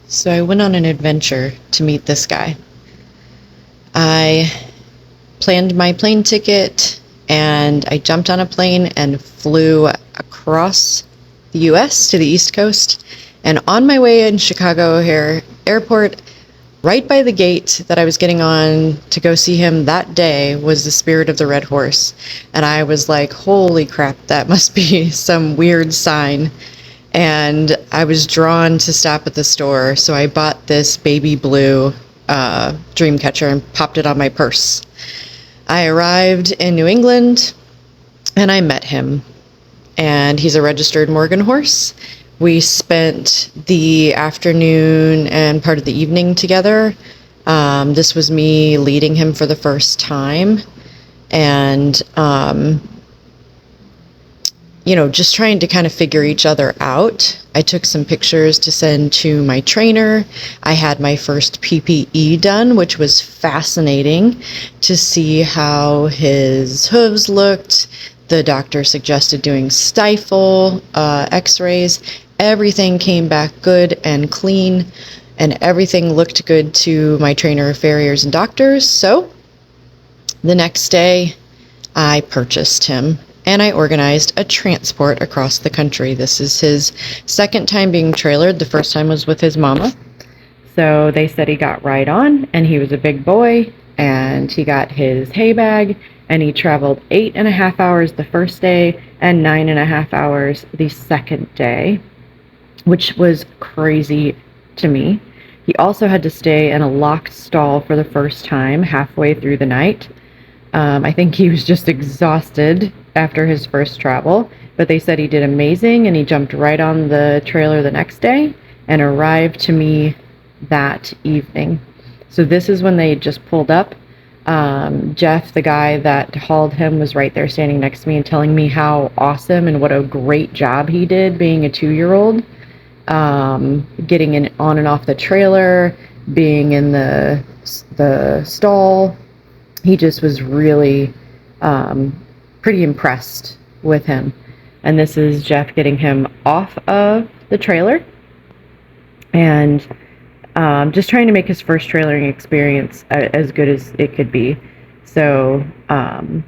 So I went on an adventure to meet this guy. I planned my plane ticket and I jumped on a plane and flew across the US to the East Coast. And on my way in Chicago O'Hare Airport, right by the gate that I was getting on to go see him that day, was the Spirit of the Red Horse. And I was like, holy crap, that must be some weird sign. And I was drawn to stop at the store, so I bought this baby blue dream catcher and popped it on my purse. I arrived in New England and I met him, and he's a registered Morgan horse. We spent the afternoon and part of the evening together. This was me leading him for the first time, and just trying to kind of figure each other out. I took some pictures to send to my trainer. I had my first PPE done, which was fascinating to see how his hooves looked. The doctor suggested doing stifle x-rays. Everything came back good and clean, and everything looked good to my trainer of farriers and doctors. So the next day, I purchased him and I organized a transport across the country. This is his second time being trailered. The first time was with his mama. So they said he got right on, and he was a big boy, and he got his hay bag, and he traveled 8.5 hours the first day and 9.5 hours the second day, which was crazy to me. He also had to stay in a locked stall for the first time halfway through the night. I think he was just exhausted after his first travel, but they said he did amazing, and he jumped right on the trailer the next day and arrived to me that evening. So this is when they just pulled up. Jeff, the guy that hauled him, was right there standing next to me and telling me how awesome and what a great job he did being a 2-year-old, getting in on and off the trailer, being in the stall. He just was really pretty impressed with him. And this is Jeff getting him off of the trailer and just trying to make his first trailering experience as good as it could be. So I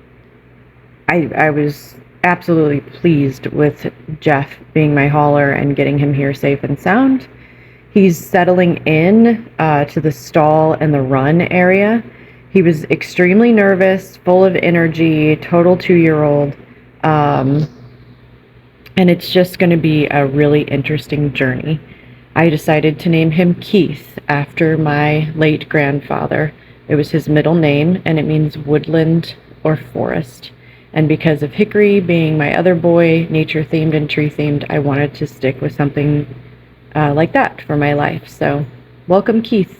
was absolutely pleased with Jeff being my hauler and getting him here safe and sound. He's settling in to the stall and the run area. He was extremely nervous, full of energy, total 2-year-old. And it's just going to be a really interesting journey. I decided to name him Keith after my late grandfather. It was his middle name, and it means woodland or forest. And because of Hickory being my other boy, nature-themed and tree-themed, I wanted to stick with something like that for my life. So, welcome, Keith.